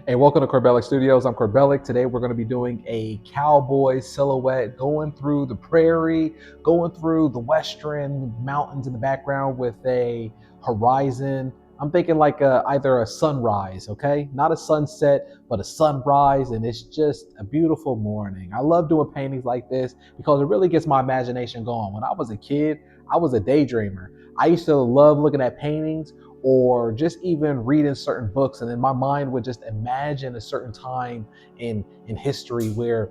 Hey, welcome to Corbellic Studios. I'm Corbellic. Today we're going to be doing a cowboy silhouette going through the prairie, going through the western mountains in the background with a horizon. I'm thinking like either a sunrise, okay? Not a sunset, but a sunrise, and it's just a beautiful morning. I love doing paintings like this because it really gets my imagination going. When I was a kid, I was a daydreamer. I used to love looking at paintings or just even reading certain books, and then my mind would just imagine a certain time in history where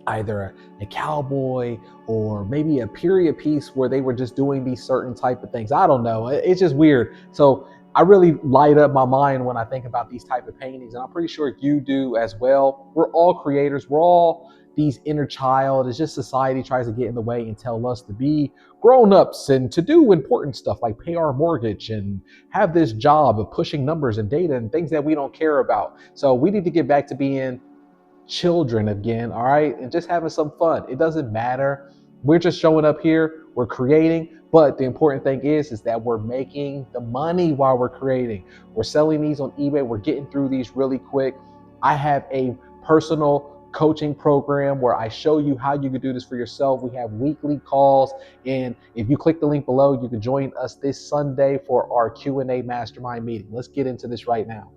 either a cowboy or maybe a period piece where they were just doing these certain type of things. I don't know, it's just weird. So I really light up my mind when I think about these type of paintings, and I'm pretty sure you do as well. We're all creators, we're all these inner child. It's just society tries to get in the way and tell us to be grown-ups and to do important stuff like pay our mortgage and have this job of pushing numbers and data and things that we don't care about. So we need to get back to being children again, all right, and just having some fun. It doesn't matter. We're just showing up here, we're creating, but the important thing is that we're making the money while we're creating. We're selling these on eBay, we're getting through these really quick. I have a personal coaching program where I show you how you can do this for yourself. We have weekly calls, and if you click the link below, you can join us this Sunday for our Q&A mastermind meeting. Let's get into this right now.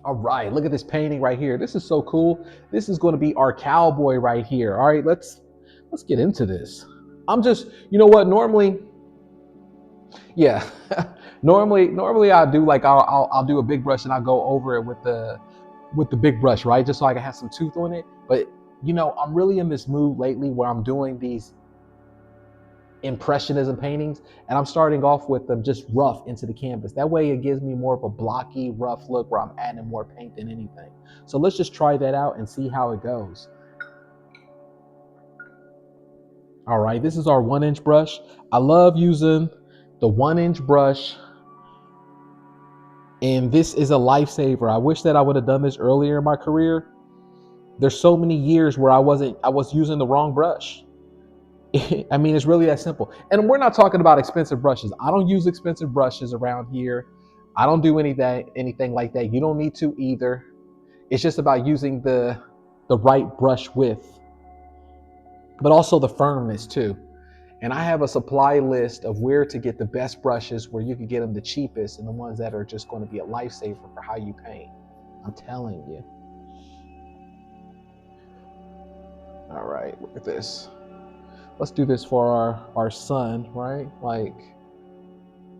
All right, look at this painting right here. This is so cool. This is going to be our cowboy right here. All right, let's get into this. I'm just, you know what? Normally, yeah, normally I do like I'll do a big brush and I'll go over it with the big brush, right? Just so I can have some tooth on it. But I'm really in this mood lately where I'm doing these impressionism paintings, and I'm starting off with them just rough into the canvas. That way it gives me more of a blocky, rough look where I'm adding more paint than anything. So let's just try that out and see how it goes. All right, this is our 1-inch brush. I love using the 1-inch brush, and this is a lifesaver. I wish that I would have done this earlier in my career. There's so many years where I was using the wrong brush. I mean, it's really that simple. And we're not talking about expensive brushes. I don't use expensive brushes around here. I don't do anything like that. You don't need to either. It's just about using the right brush width, but also the firmness too. And I have a supply list of where to get the best brushes, where you can get them the cheapest, and the ones that are just going to be a lifesaver for how you paint. I'm telling you. All right, look at this. Let's do this for our sun, right? Like,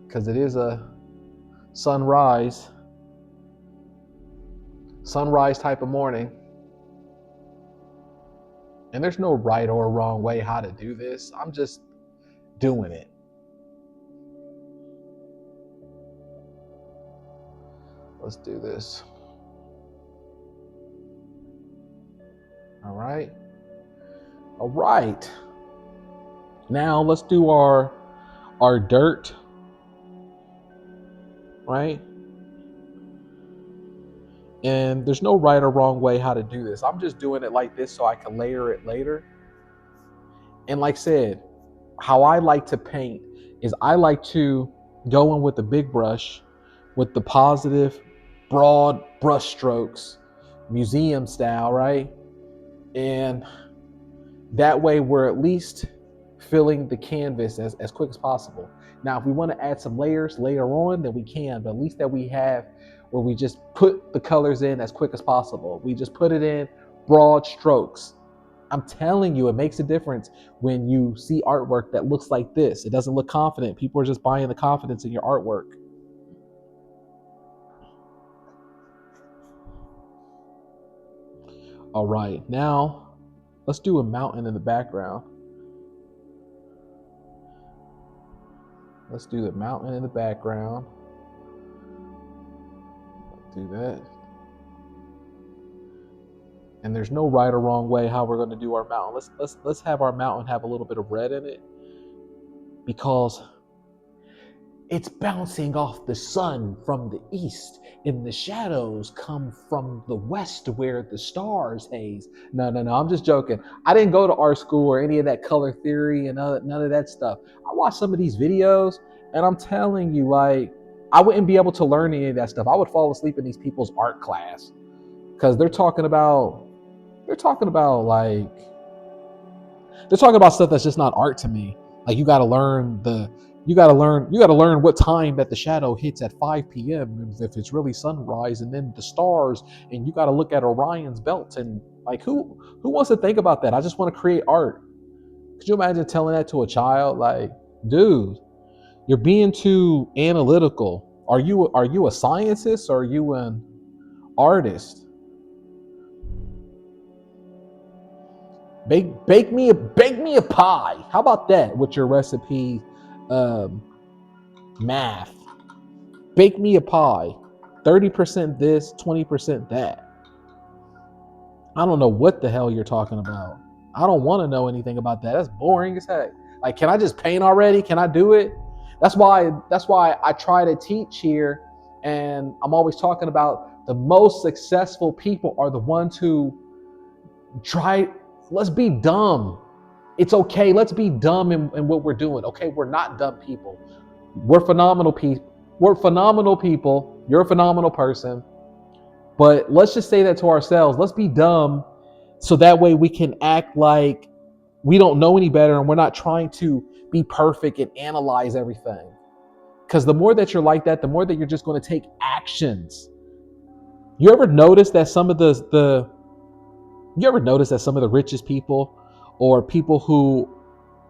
because it is a sunrise type of morning. And there's no right or wrong way how to do this. I'm just doing it. Let's do this. All right. All right. Now let's do our dirt, right? And there's no right or wrong way how to do this. I'm just doing it like this so I can layer it later. And like I said, how I like to paint is I like to go in with the big brush with the positive, broad brush strokes, museum style, right? And that way we're at least filling the canvas as quick as possible. Now, if we want to add some layers later on, then we can, but at least that we have where we just put the colors in as quick as possible. We just put it in broad strokes. I'm telling you, it makes a difference when you see artwork that looks like this. It doesn't look confident. People are just buying the confidence in your artwork. All right, now let's do a mountain in the background. Let's do the mountain in the background. Do that. And there's no right or wrong way how we're going to do our mountain. Let's have our mountain have a little bit of red in it because it's bouncing off the sun from the east, and the shadows come from the west where the stars haze. No, I'm just joking. I didn't go to art school or any of that color theory and none of that stuff. I watched some of these videos, and I'm telling you, like, I wouldn't be able to learn any of that stuff. I would fall asleep in these people's art class. because they're talking about stuff that's just not art to me. Like you got to learn what time that the shadow hits at 5 p.m. if it's really sunrise, and then the stars, and you got to look at Orion's belt, and like who wants to think about that? I just want to create art. Could you imagine telling that to a child? Like, dude, you're being too analytical. Are you a scientist or are you an artist? Bake me a pie. How about that with your recipe um, math? Bake me a pie. 30% this, 20% that. I don't know what the hell you're talking about. I don't want to know anything about that. That's boring as heck. Like, can I just paint already? Can I do it? That's why I try to teach here, and I'm always talking about the most successful people are the ones who try. Let's be dumb. It's okay. Let's be dumb in what we're doing. Okay, we're not dumb people. We're phenomenal people. We're phenomenal people. You're a phenomenal person. But let's just say that to ourselves. Let's be dumb so that way we can act like we don't know any better and we're not trying to be perfect and analyze everything. Because the more that you're like that, the more that you're just going to take actions. You ever notice that some of the you ever notice that some of the richest people or people who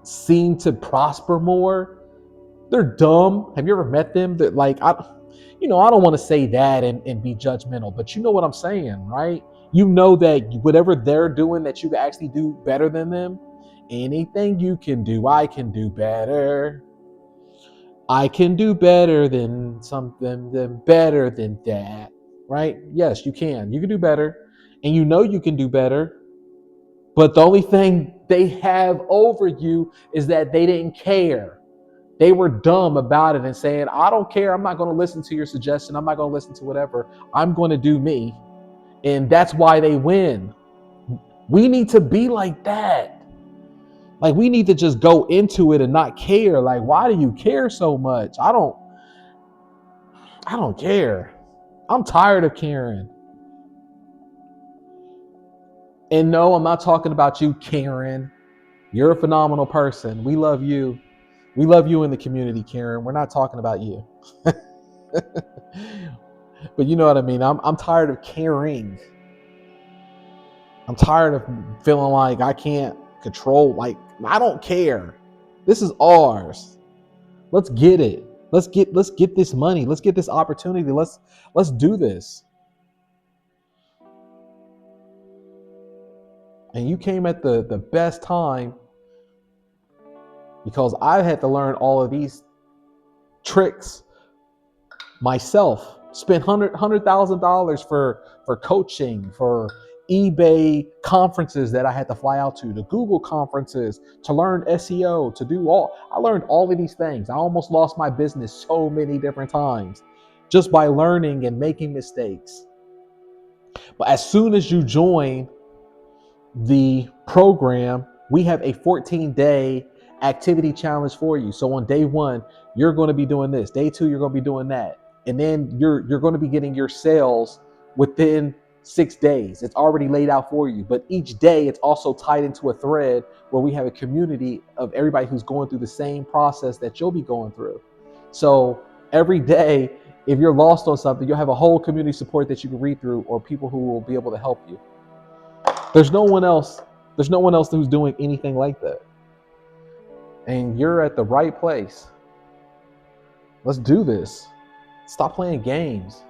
seem to prosper more, they're dumb? Have you ever met them? That like I don't want to say that and be judgmental, but you know what I'm saying, right? You know that whatever they're doing that you can actually do better than them. Anything you can do, I can do better. I can do better than something than better than that. Right? Yes, you can. You can do better. And you know you can do better. But the only thing they have over you is that they didn't care. They were dumb about it and saying, I don't care. I'm not going to listen to your suggestion. I'm not going to listen to whatever. I'm going to do me. And that's why they win. We need to be like that. Like, we need to just go into it and not care. Like, why do you care so much? I don't care. I'm tired of caring. And no, I'm not talking about you, Karen. You're a phenomenal person. We love you. We love you in the community, Karen. We're not talking about you. But you know what I mean? I'm tired of caring. I'm tired of feeling like I can't control. Like, I don't care. This is ours. Let's get it. Let's get this money. Let's get this opportunity. Let's do this. And you came at the best time, because I had to learn all of these tricks myself. Spent $100,000 for coaching, for eBay conferences that I had to fly out to Google conferences, to learn SEO, I learned all of these things. I almost lost my business so many different times just by learning and making mistakes. But as soon as you join the program, we have a 14-day activity challenge for you. So on day 1, you're going to be doing this. Day 2, you're going to be doing that. And then you're going to be getting your sales within 6 days. It's already laid out for you. But each day, it's also tied into a thread where we have a community of everybody who's going through the same process that you'll be going through. So every day, if you're lost on something, you'll have a whole community support that you can read through, or people who will be able to help you. There's no one else who's doing anything like that. And you're at the right place. Let's do this. Stop playing games.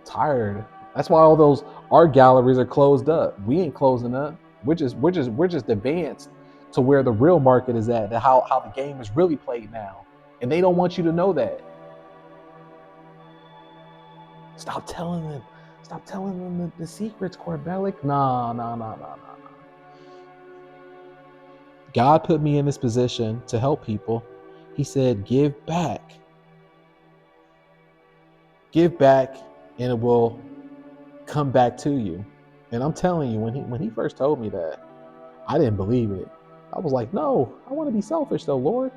Tired. That's why all those art galleries are closed up. We ain't closing up. We're just advanced to where the real market is at, how the game is really played now. And they don't want you to know that. Stop telling them the secrets, Corbellic. Nah. God put me in this position to help people. He said, give back. Give back, and it will come back to you. And I'm telling you, when he first told me that, I didn't believe it. I was like, no, I want to be selfish though, Lord.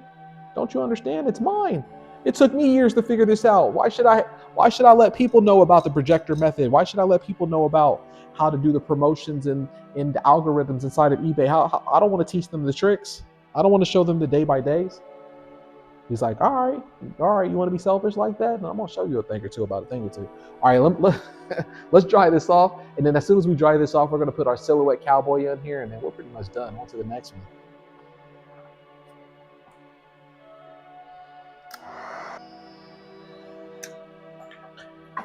Don't you understand? It's mine. It took me years to figure this out. Why should I let people know about the projector method? Why should I let people know about how to do the promotions and the algorithms inside of eBay? How I don't want to teach them the tricks. I don't want to show them the day by days. He's like, all right, you want to be selfish like that? And I'm gonna show you a thing or two about a thing or two. All right, let's dry this off, and then as soon as we dry this off, we're gonna put our silhouette cowboy in here, and then we're pretty much done. On to the next one.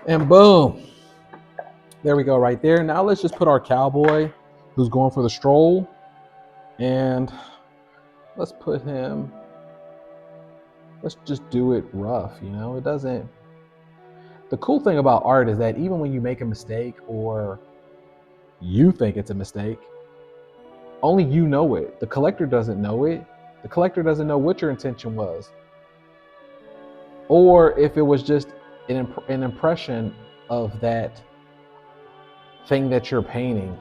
And boom, there we go right there. Now let's just put our cowboy who's going for the stroll, and let's put him, let's just do it rough, it doesn't, the cool thing about art is that even when you make a mistake or you think it's a mistake, only you know it. The collector doesn't know it. The collector doesn't know what your intention was, or if it was just an impression of that thing that you're painting.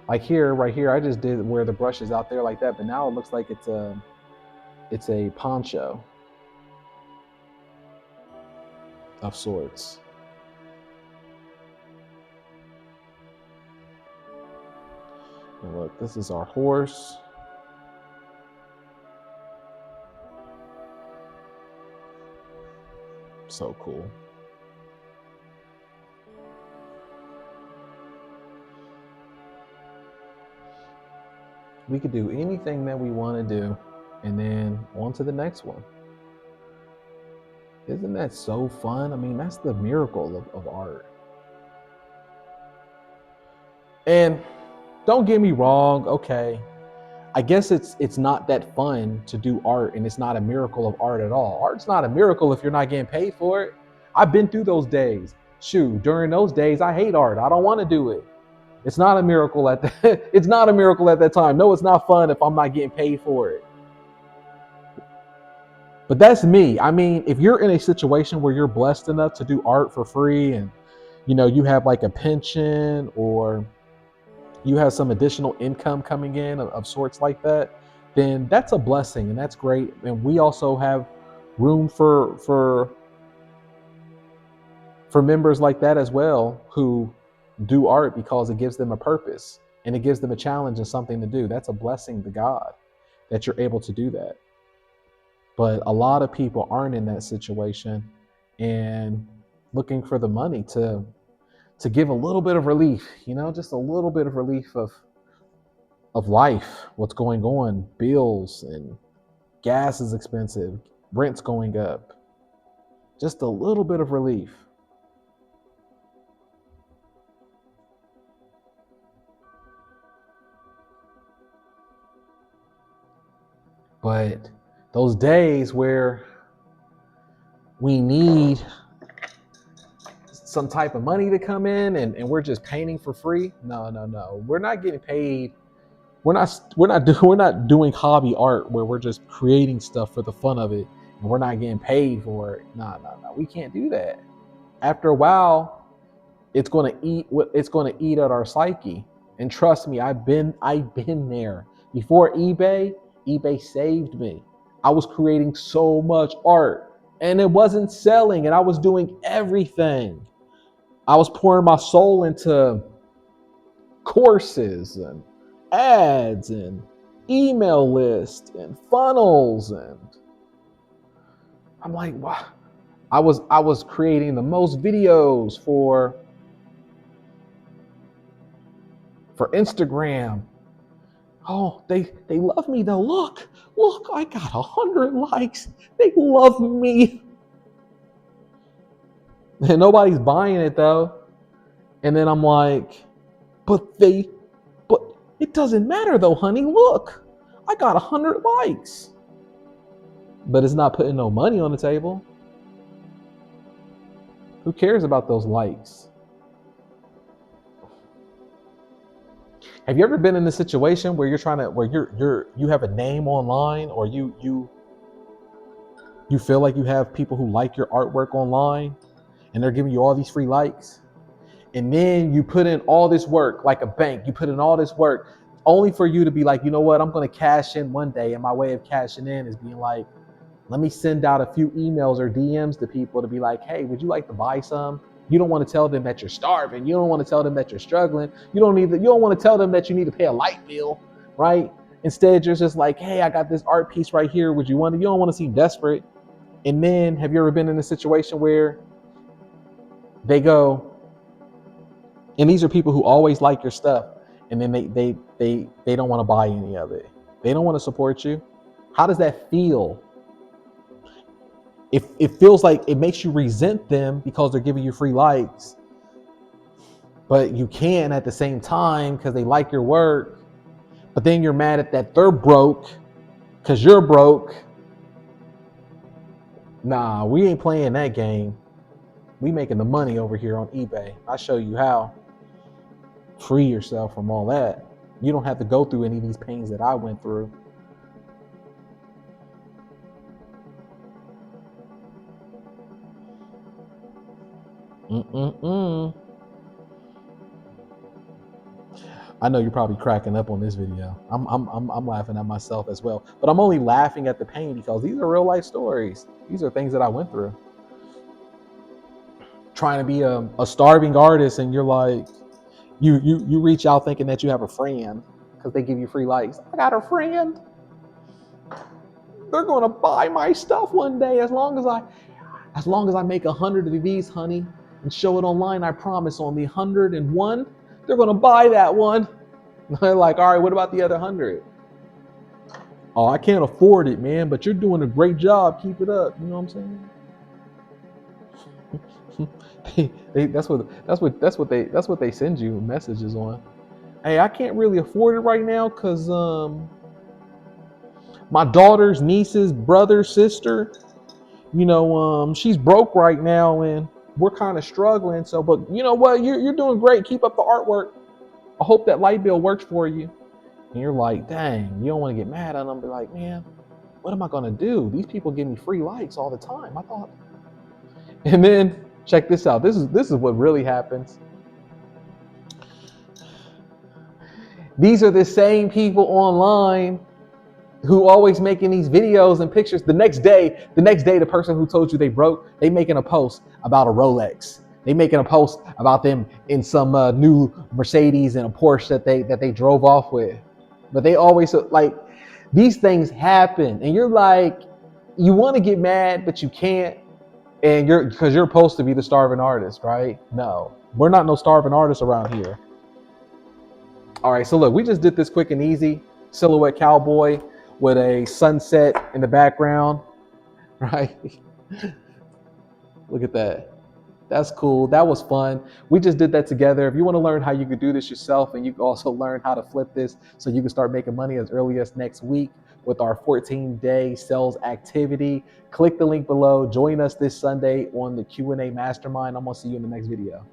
Like here, right here, I just did where the brush is out there like that, but now it looks like it's a poncho of sorts. And look, this is our horse. So cool. We could do anything that we want to do, and then on to the next one. Isn't that so fun? I mean, that's the miracle of art. And don't get me wrong, okay, I guess it's not that fun to do art, and it's not a miracle of art at all. Art's not a miracle if you're not getting paid for it. I've been through those days. Shoot, during those days, I hate art. I don't want to do it. It's not a miracle at that. It's not a miracle at that time. No, it's not fun if I'm not getting paid for it. But that's me. I mean, if you're in a situation where you're blessed enough to do art for free, and you have like a pension, or you have some additional income coming in of sorts like that, then that's a blessing, and that's great. And we also have room for members like that as well, who do art because it gives them a purpose and it gives them a challenge and something to do. That's a blessing to God that you're able to do that. But a lot of people aren't in that situation and looking for the money to give a little bit of relief, just a little bit of relief of life, what's going on, bills, and gas is expensive, rent's going up, just a little bit of relief. But those days where we need some type of money to come in, and we're just painting for free, no, we're not getting paid. We're not doing hobby art where we're just creating stuff for the fun of it and we're not getting paid for it. No, we can't do that. After a while, it's going to eat at our psyche. And trust me, I've been there. Before eBay saved me. I was creating so much art and it wasn't selling, and I was doing everything. I was pouring my soul into courses and ads and email lists and funnels, and I'm like, wow. I was creating the most videos for Instagram. Oh, they love me though. Look, I got 100 likes. They love me. And nobody's buying it though. And then I'm like, but it doesn't matter though, honey. Look, I got 100 likes. But it's not putting no money on the table. Who cares about those likes? Have you ever been in a situation where you have a name online, or you feel like you have people who like your artwork online and they're giving you all these free likes? And then you put in all this work, like a bank, you put in all this work only for you to be like, you know what, I'm going to cash in one day. And my way of cashing in is being like, Let me send out a few emails or DMs to people to be like, hey, would you like to buy some? You don't want to tell them that you're starving. You don't want to tell them that you're struggling. You don't want to tell them that you need to pay a light bill, right? Instead, you're just like, hey, I got this art piece right here. Would you want it? You don't want to seem desperate. And then have you ever been in a situation where they go, and these are people who always like your stuff, and then they don't want to buy any of it. They don't want to support you. How does that feel? If it feels like it makes you resent them because they're giving you free likes, but you can at the same time because they like your work, but then you're mad at that they're broke because you're broke. Nah, we ain't playing that game. We making the money over here on eBay. I'll show you how. Free yourself from all that. You don't have to go through any of these pains that I went through. I know you're probably cracking up on this video. I'm laughing at myself as well, but I'm only laughing at the pain because these are real life stories. These are things that I went through. Trying to be a starving artist, and you're like, you reach out thinking that you have a friend because they give you free likes. I got a friend. They're gonna buy my stuff one day as long as I make 100 of these, honey, and show it online. I promise on the 101, they're gonna buy that one. And they're like, all right, what about the other 100? Oh, I can't afford it, man. But you're doing a great job. Keep it up. You know what I'm saying? That's what they send you messages on. Hey, I can't really afford it right now because my daughter's niece's brother, sister, she's broke right now and we're kind of struggling. So, but you know what? You're doing great. Keep up the artwork. I hope that light bill works for you. And you're like, dang, you don't want to get mad at them. Be like, man, what am I going to do? These people give me free likes all the time. I thought. And then check this out. This is what really happens. These are the same people online who always making these videos and pictures. The next day, the person who told you they broke, they making a post about a Rolex. They making a post about them in some new Mercedes and a Porsche that they drove off with. But they always like, these things happen, and you're like, you want to get mad, but you can't, and because you're supposed to be the starving artist, right? No, we're not no starving artists around here. All right, so look, we just did this quick and easy silhouette cowboy with a sunset in the background, right? Look at that. That's cool. That was fun. We just did that together. If you want to learn how you could do this yourself, and you can also learn how to flip this so you can start making money as early as next week with our 14-day sales activity, click the link below. Join us this Sunday on the Q&A Mastermind. I'm going to see you in the next video.